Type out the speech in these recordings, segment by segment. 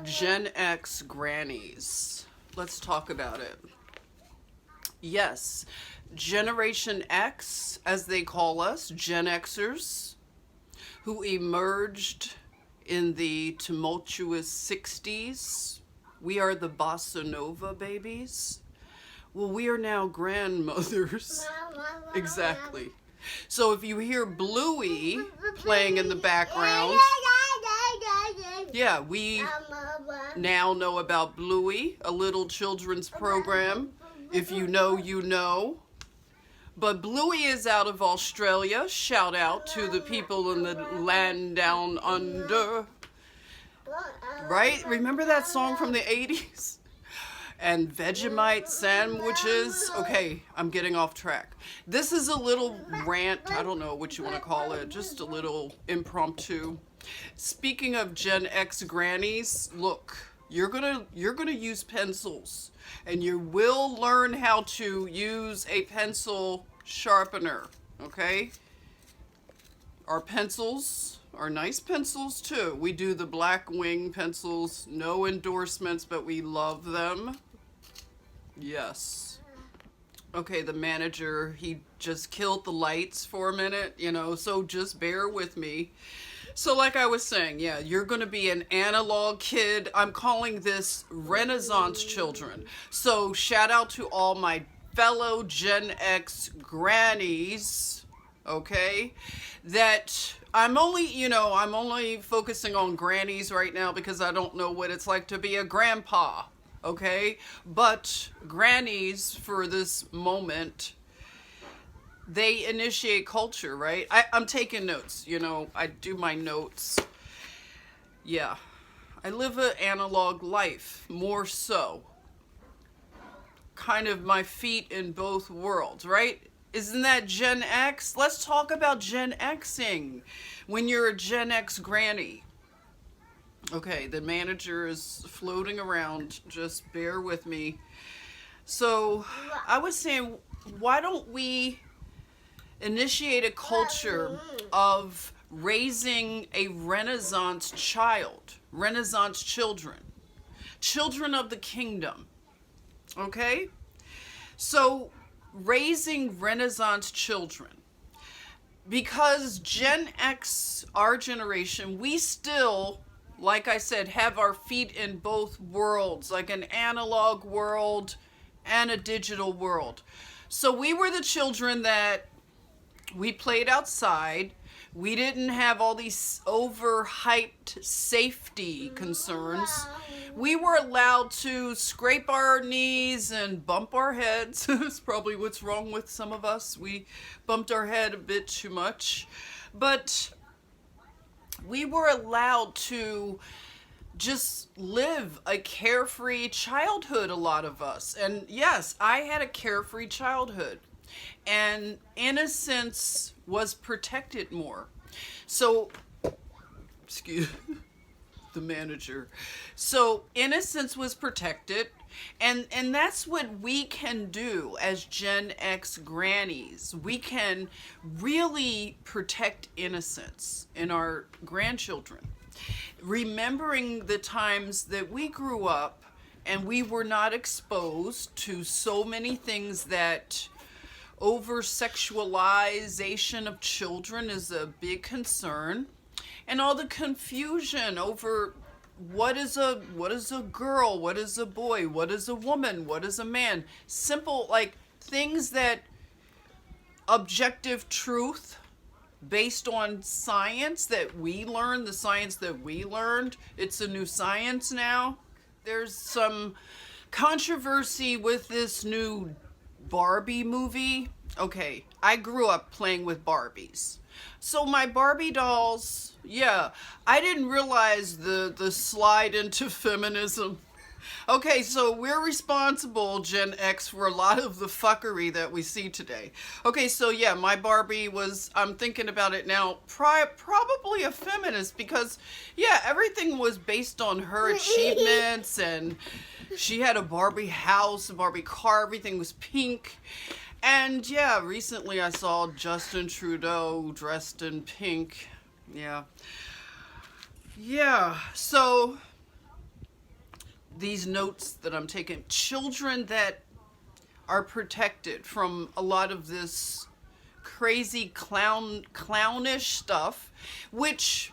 Gen X grannies. Let's talk about it. Yes, Generation X, as they call us, GenXers, who emerged in the tumultuous 60s. We are the bossa nova babies. Well, we are now grandmothers. Exactly. So if you hear Bluey playing in the background, yeah, we now know about Bluey, a little children's program. If you know, you know. But Bluey is out of Australia. Shout out to the people in the land down under. Right? Remember that song from the 80s? And Vegemite sandwiches. Okay, I'm getting off track. This is a little rant. I don't know what you want to call it. Just a little impromptu. Speaking of Gen X grannies, look, you're gonna use pencils, and you will learn how to use a pencil sharpener. Okay? Our pencils are nice pencils too. We do the black wing pencils. No endorsements, but we love them. Yes. Okay, the manager, he just killed the lights for a minute, so just bear with me. So like I was saying, yeah, you're going to be an analog kid. I'm calling this Renaissance children. So shout out to all my fellow Gen X grannies, okay, that I'm only focusing on grannies right now because I don't know what it's like to be a grandpa, okay? But grannies, for this moment, they initiate culture, right? I'm taking notes, I do my notes. Yeah, I live an analog life, more so. Kind of my feet in both worlds, right? Isn't that Gen X? Let's talk about Gen Xing when you're a Gen X granny. Okay, the manager is floating around. Just bear with me. So I was saying, why don't we initiate a culture of raising a Renaissance child, Renaissance children of the kingdom, okay? So raising Renaissance children, because Gen X, our generation, we still, like I said, have our feet in both worlds, like an analog world and a digital world. So we were the children that we played outside. We didn't have all these overhyped safety concerns. We were allowed to scrape our knees and bump our heads. That's probably what's wrong with some of us. We bumped our head a bit too much. But we were allowed to just live a carefree childhood, a lot of us. And yes, I had a carefree childhood. And innocence was protected more. So, excuse the manager. So innocence was protected, and that's what we can do as Gen X grannies. We can really protect innocence in our grandchildren. Remembering the times that we grew up and we were not exposed to so many things that over-sexualization of children is a big concern, and all the confusion over what is a girl, what is a boy, what is a woman, what is a man. Simple, like, things that objective truth based on science that we learned, the science that we learned. It's a new science now. There's some controversy with this new Barbie movie. Okay, I grew up playing with Barbies. So my Barbie dolls, yeah, I didn't realize the slide into feminism. Okay, so we're responsible, Gen X, for a lot of the fuckery that we see today. Okay, so yeah, my Barbie was, I'm thinking about it now, probably a feminist because, yeah, everything was based on her achievements, and she had a Barbie house, a Barbie car, everything was pink. And yeah, recently I saw Justin Trudeau dressed in pink. Yeah. So these notes that I'm taking. Children that are protected from a lot of this crazy clownish stuff, which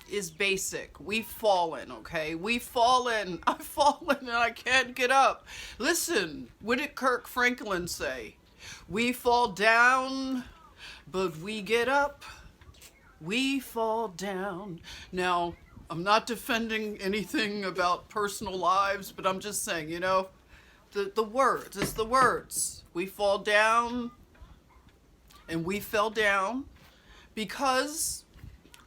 is basic. We've fallen, okay? We've fallen. I've fallen and I can't get up. Listen, what did Kirk Franklin say? We fall down, but we get up. We fall down. Now, I'm not defending anything about personal lives, but I'm just saying, you know, the words, it's the words. We fall down, and we fell down because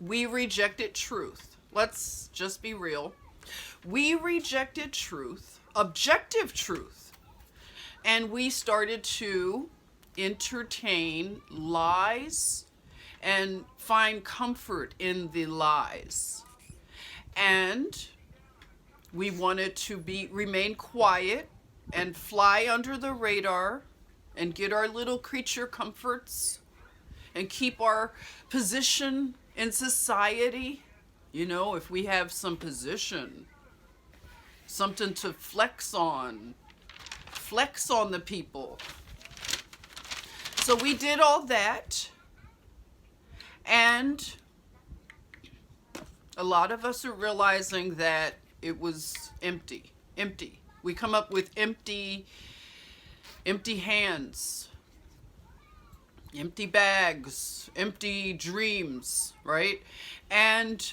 we rejected truth. Let's just be real. We rejected truth, objective truth, and we started to entertain lies and find comfort in the lies. And we wanted to remain quiet and fly under the radar and get our little creature comforts and keep our position in society. You know, if we have some position, something to flex on the people. So we did all that, and a lot of us are realizing that it was empty. We come up with empty hands, empty bags, empty dreams, right? And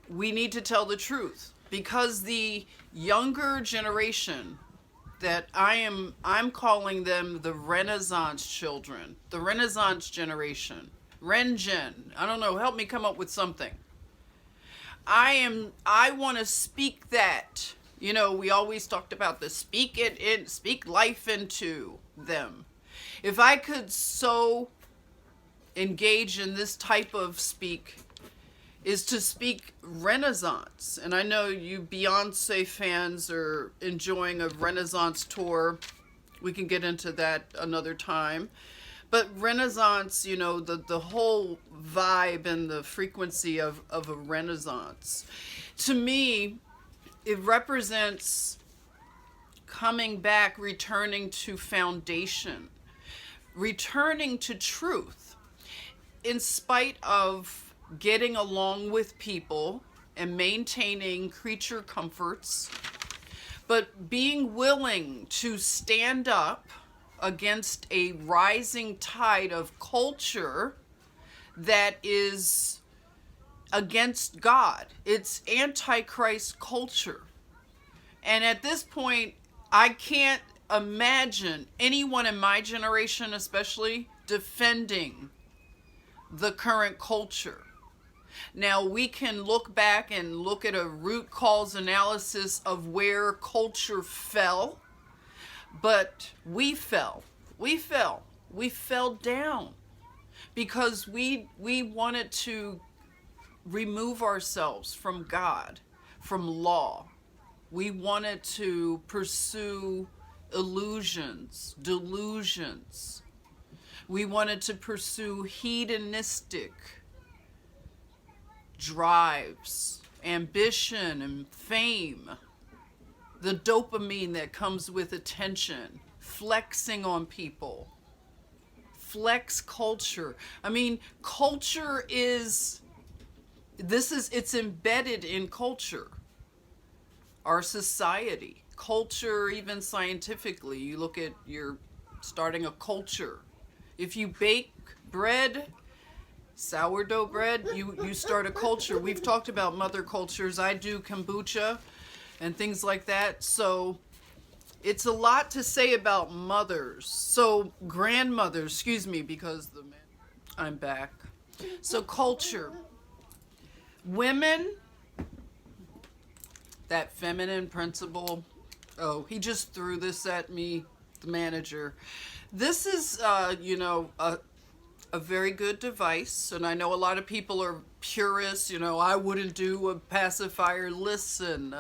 we need to tell the truth, because the younger generation that I'm calling them the Renaissance children, the Renaissance generation, Ren-Gen. I don't know, help me come up with something. I want to speak that. You know, we always talked about the speak life into them. If I could so engage in this type of speak, is to speak Renaissance. And I know you Beyonce fans are enjoying a Renaissance tour. We can get into that another time. But Renaissance, you know, the whole vibe and the frequency of a Renaissance, to me, it represents coming back, returning to foundation, returning to truth, in spite of getting along with people and maintaining creature comforts, but being willing to stand up against a rising tide of culture that is against God. It's antichrist culture. And at this point, I can't imagine anyone in my generation especially defending the current culture. Now, we can look back and look at a root cause analysis of where culture fell, but we fell down because we wanted to remove ourselves from God, from law. We wanted to pursue illusions, delusions. We wanted to pursue hedonistic drives, ambition and fame, the dopamine that comes with attention, flexing on people, flex culture. I mean, culture it's embedded in culture, our society, culture, even scientifically. You look at, you're starting a culture. If you bake bread, sourdough bread, you start a culture. We've talked about mother cultures. I do kombucha and things like that. So it's a lot to say about mothers. So grandmothers, excuse me, because I'm back. So culture. Women, that feminine principle. Oh, he just threw this at me, the manager. This is, a very good device, and I know a lot of people are purists. You know, I wouldn't do a pacifier. Listen,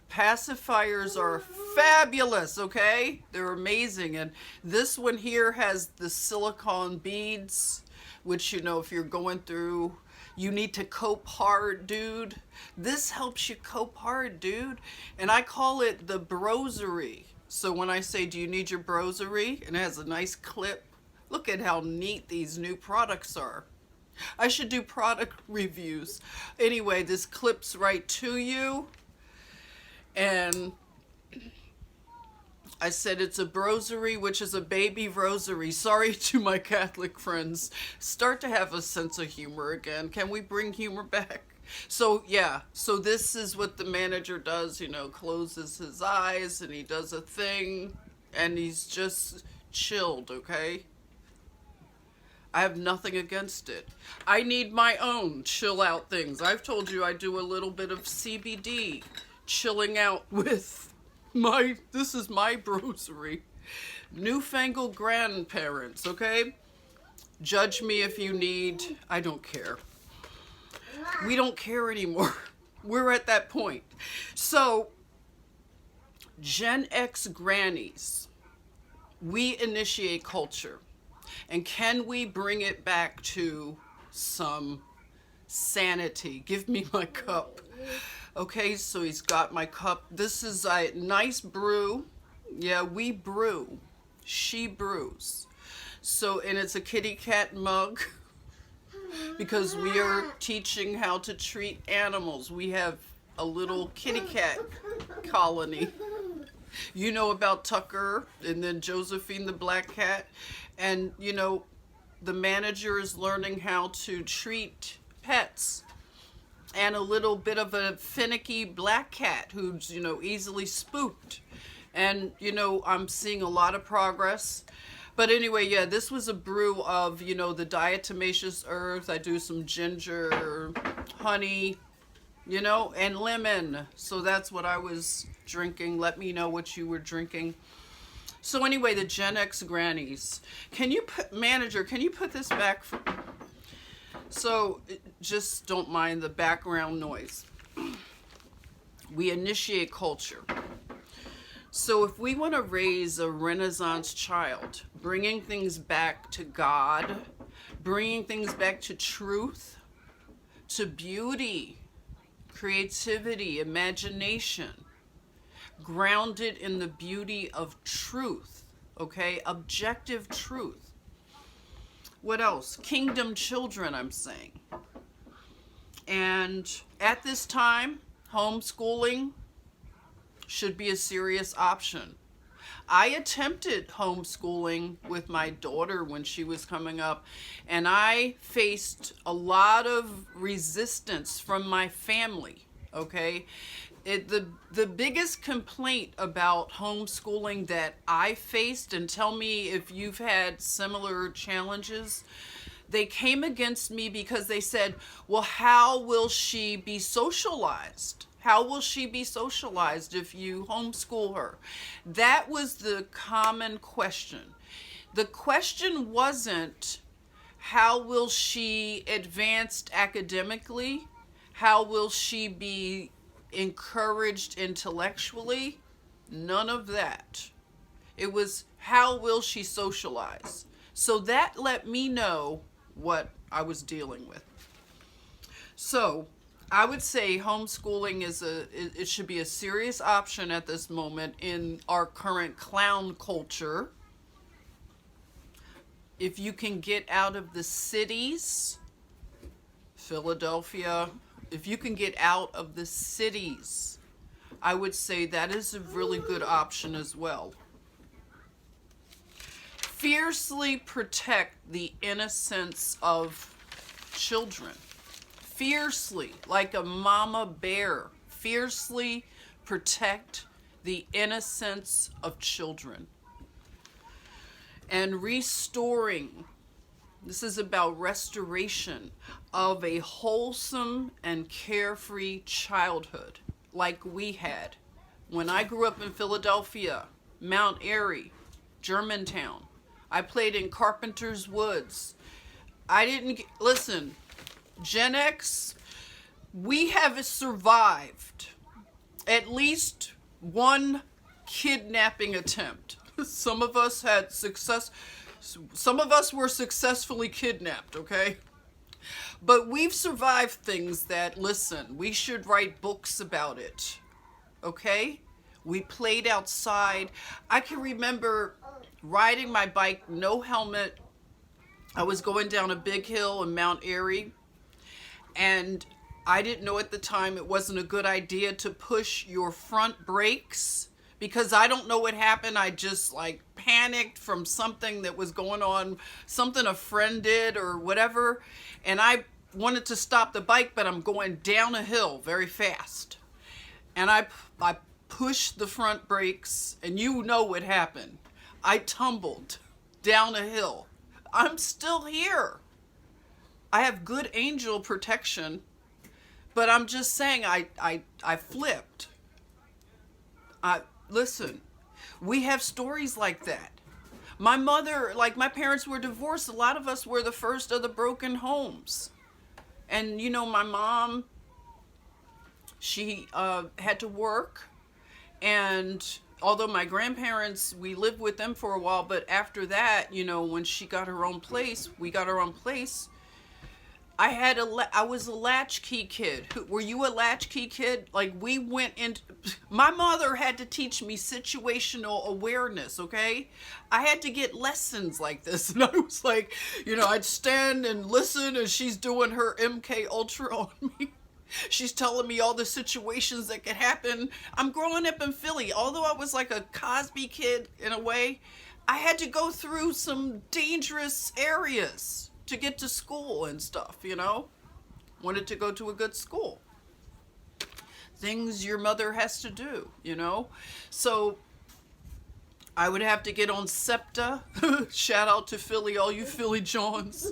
pacifiers are fabulous, okay? They're amazing, and this one here has the silicone beads, which, you know, if you're going through, You need to cope hard, dude. This helps you cope hard, dude. And I call it the brosary. So when I say, do you need your brosary? And it has a nice clip. Look at how neat these new products are. I should do product reviews. Anyway, this clips right to you. And I said it's a brosary, which is a baby rosary. Sorry to my Catholic friends. Start to have a sense of humor again. Can we bring humor back? So yeah, so this is what the manager does, you know, closes his eyes and he does a thing and he's just chilled, okay? I have nothing against it. I need my own chill out things. I've told you I do a little bit of CBD, chilling out with this is my brosary. Newfangled grandparents, okay? Judge me if you need, I don't care. We don't care anymore. We're at that point. So, Gen X grannies, we initiate culture. And can we bring it back to some sanity? Give me my cup. Okay, so he's got my cup. This is a nice brew. Yeah, we brew. She brews. So, and it's a kitty cat mug because we are teaching how to treat animals. We have a little kitty cat colony. You know about Tucker and then Josephine the black cat. And, you know, the manager is learning how to treat pets. And a little bit of a finicky black cat who's, you know, easily spooked. And, you know, I'm seeing a lot of progress. But anyway, yeah, this was a brew of, you know, the diatomaceous herbs. I do some ginger, honey, you know, and lemon. So that's what I was drinking. Let me know what you were drinking. So anyway, the Gen X grannies. Can you manager, can you put this back for... So, just don't mind the background noise. We initiate culture. So if we want to raise a Renaissance child, bringing things back to God, bringing things back to truth, to beauty, creativity, imagination, grounded in the beauty of truth, okay? Objective truth. What else? Kingdom children, I'm saying. And at this time, homeschooling should be a serious option. I attempted homeschooling with my daughter when she was coming up, and I faced a lot of resistance from my family, okay? The biggest complaint about homeschooling that I faced, and tell me if you've had similar challenges, they came against me because they said, well, how will she be socialized? How will she be socialized if you homeschool her? That was the common question. The question wasn't, how will she advance academically? How will she be encouraged intellectually? None of that. It was, how will she socialize? So that let me know what I was dealing with. So I would say homeschooling it should be a serious option at this moment in our current clown culture. If you can get out of the cities, Philadelphia, if you can get out of the cities, I would say that is a really good option as well. Fiercely protect the innocence of children. Fiercely, like a mama bear, fiercely protect the innocence of children. And restoring, this is about restoration of a wholesome and carefree childhood like we had. When I grew up in Philadelphia, Mount Airy, Germantown, I played in Carpenter's Woods. Listen, Gen X, we have survived at least one kidnapping attempt. Some of us had success. Some of us were successfully kidnapped, okay? But we've survived things that, listen, we should write books about it. Okay? We played outside. I can remember riding my bike, no helmet. I was going down a big hill in Mount Airy, and I didn't know at the time it wasn't a good idea to push your front brakes, because I don't know what happened. I just like panicked from something that was going on, something a friend did or whatever, and I wanted to stop the bike, but I'm going down a hill very fast, and I pushed the front brakes, and you know what happened. I tumbled down a hill. I'm still here. I have good angel protection, but I'm just saying I flipped. Listen, we have stories like that. My mother, like my parents were divorced. A lot of us were the first of the broken homes. And you know, my mom, she had to work, and although my grandparents, we lived with them for a while, but after that, you know, when she got her own place, we got our own place. I was a latchkey kid. Were you a latchkey kid? Like, we went in. My mother had to teach me situational awareness. Okay, I had to get lessons like this, and I was like, you know, I'd stand and listen, and she's doing her MK Ultra on me. She's telling me all the situations that could happen. I'm growing up in Philly. Although I was like a Cosby kid in a way, I had to go through some dangerous areas to get to school and stuff, you know. Wanted to go to a good school. Things your mother has to do, you know. So I would have to get on SEPTA. Shout out to Philly, all you Philly Johns.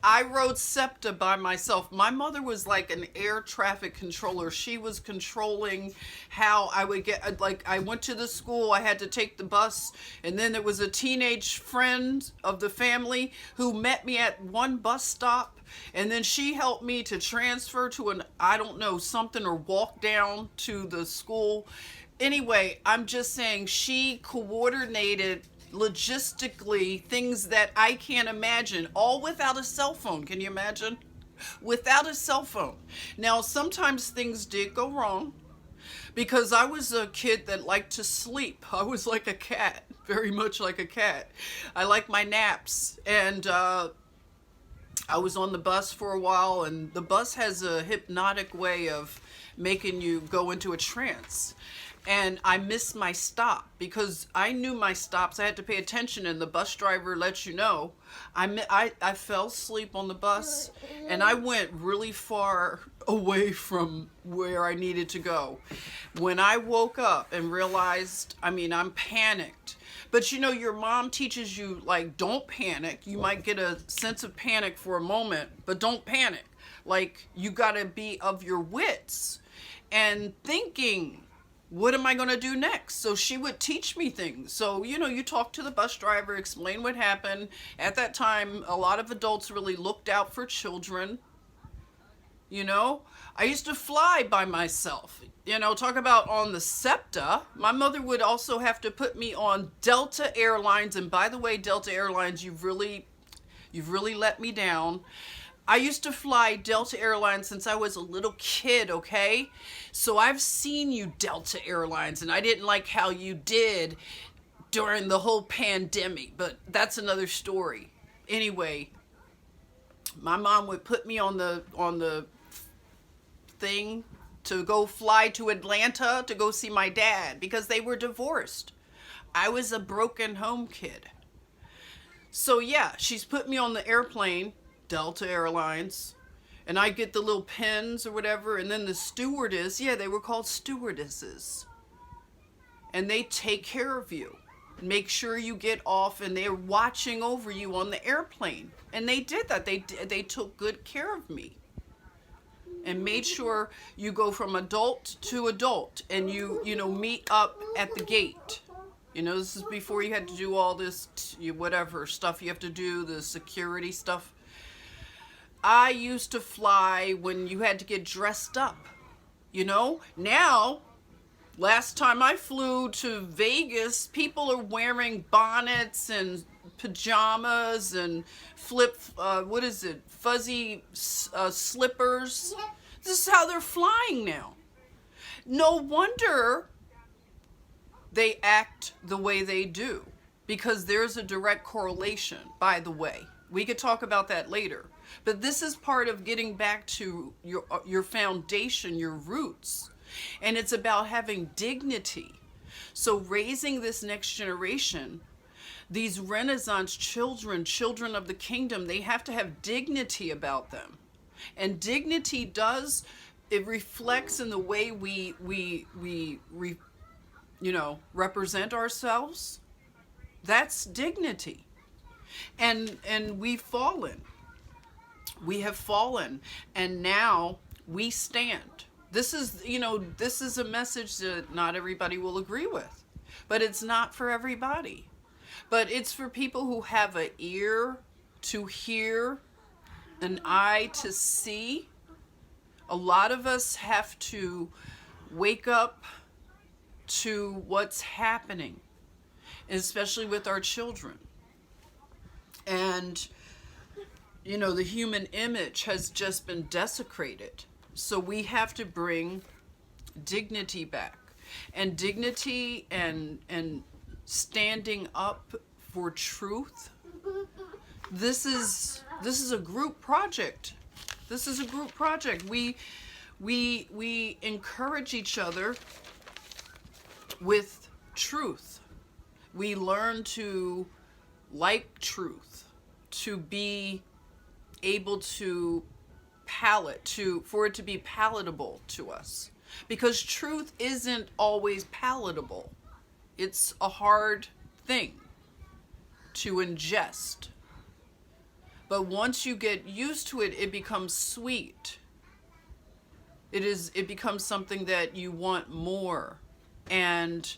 I rode SEPTA by myself. My mother was like an air traffic controller. She was controlling how I would get, like, I went to the school, I had to take the bus, and then there was a teenage friend of the family who met me at one bus stop, and then she helped me to transfer to an, I don't know, something, or walk down to the school. Anyway, I'm just saying she coordinated logistically things that I can't imagine, all without a cell phone. Can you imagine? Without a cell phone. Now, sometimes things did go wrong because I was a kid that liked to sleep. I was like a cat, very much like a cat. I like my naps, and I was on the bus for a while, and the bus has a hypnotic way of making you go into a trance. And I missed my stop because I knew my stops. I had to pay attention, and the bus driver lets you know. I fell asleep on the bus, and I went really far away from where I needed to go. When I woke up and realized, I'm panicked. But you know, your mom teaches you, like, don't panic. You might get a sense of panic for a moment, but don't panic. Like, you gotta be of your wits and thinking, what am I going to do next? So she would teach me things. So, you know, you talk to the bus driver, explain what happened. At that time, a lot of adults really looked out for children. You know, I used to fly by myself. You know, talk about on the SEPTA. My mother would also have to put me on Delta Airlines. And by the way, Delta Airlines, you've really let me down. I used to fly Delta Airlines since I was a little kid, okay? So I've seen you, Delta Airlines, and I didn't like how you did during the whole pandemic, but that's another story. Anyway, my mom would put me on the thing to go fly to Atlanta to go see my dad because they were divorced. I was a broken home kid. So yeah, she's put me on the airplane, Delta Airlines, and I get the little pins or whatever, and then the stewardess, they were called stewardesses, and they take care of you, make sure you get off, and they're watching over you on the airplane. And they did that. They took good care of me and made sure you go from adult to adult, and you meet up at the gate. You know, this is before you had to do all this whatever stuff you have to do, the security stuff. I used to fly when you had to get dressed up, you know. Now, last time I flew to Vegas, people are wearing bonnets and pajamas and what is it, fuzzy slippers. This is how they're flying now. No wonder they act the way they do, because there's a direct correlation, by the way. We could talk about that later. But this is part of getting back to your foundation, your roots. And it's about having dignity. So raising this next generation, these Renaissance children, children of the kingdom, they have to have dignity about them. And dignity it reflects in the way we represent ourselves. That's dignity. And we've fallen. We have fallen, and now we stand. This is a message that not everybody will agree with, but it's not for everybody. But it's for people who have an ear to hear, an eye to see. A lot of us have to wake up to what's happening, especially with our children. And the human image has just been desecrated. So we have to bring dignity back. And dignity and standing up for truth. This is a group project. This is a group project. We encourage each other with truth. We learn to like truth, to be able to for it to be palatable to us, because truth isn't always palatable. It's a hard thing to ingest, but once you get used to it, it becomes sweet. It becomes something that you want more. And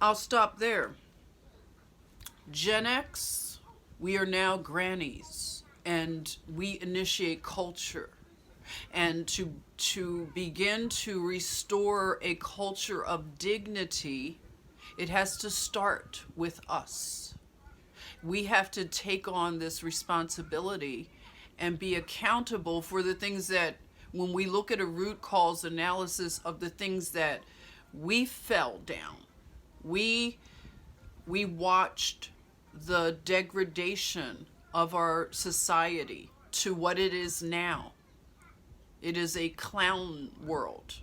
I'll stop there. Gen X, we are now grannies, and we initiate culture. And to begin to restore a culture of dignity, it has to start with us. We have to take on this responsibility and be accountable for the things that, when we look at a root cause analysis of the things that we fell down, we watched the degradation of our society to what it is now. It is a clown world.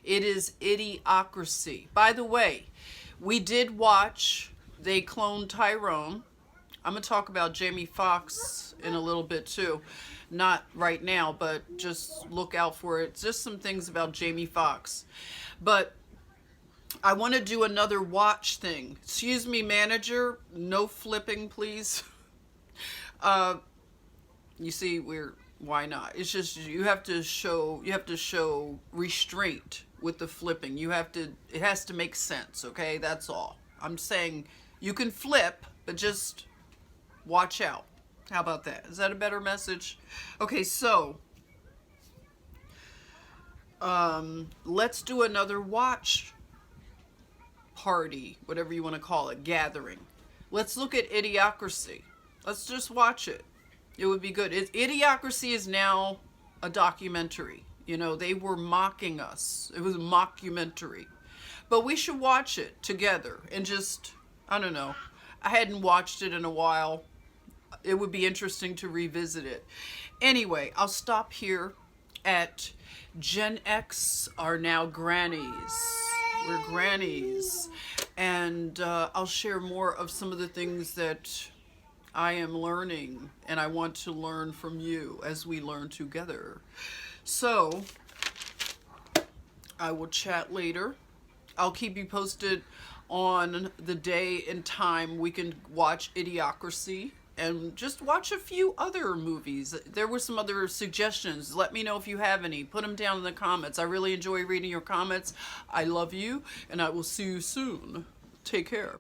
It is idiocracy. By the way, we did watch, they cloned Tyrone. I'm going to talk about Jamie Foxx in a little bit too. Not right now, but just look out for it. Just some things about Jamie Foxx. But I want to do another watch thing. Excuse me, manager. No flipping, please. You see, why not? It's just you have to show restraint with the flipping. It has to make sense, okay? That's all. I'm saying you can flip, but just watch out. How about that? Is that a better message? Okay, so let's do another watch party, whatever you want to call it, gathering. Let's look at Idiocracy. Let's just watch it. It would be good. Idiocracy is now a documentary. They were mocking us. It was a mockumentary. But we should watch it together and just, I don't know. I hadn't watched it in a while. It would be interesting to revisit it. Anyway, I'll stop here at Gen X are now grannies. We're grannies. And I'll share more of some of the things that I am learning, and I want to learn from you as we learn together. So I will chat later. I'll keep you posted on the day and time we can watch Idiocracy, and just watch a few other movies. There were some other suggestions. Let me know if you have any. Put them down in the comments. I really enjoy reading your comments. I love you, and I will see you soon. Take care.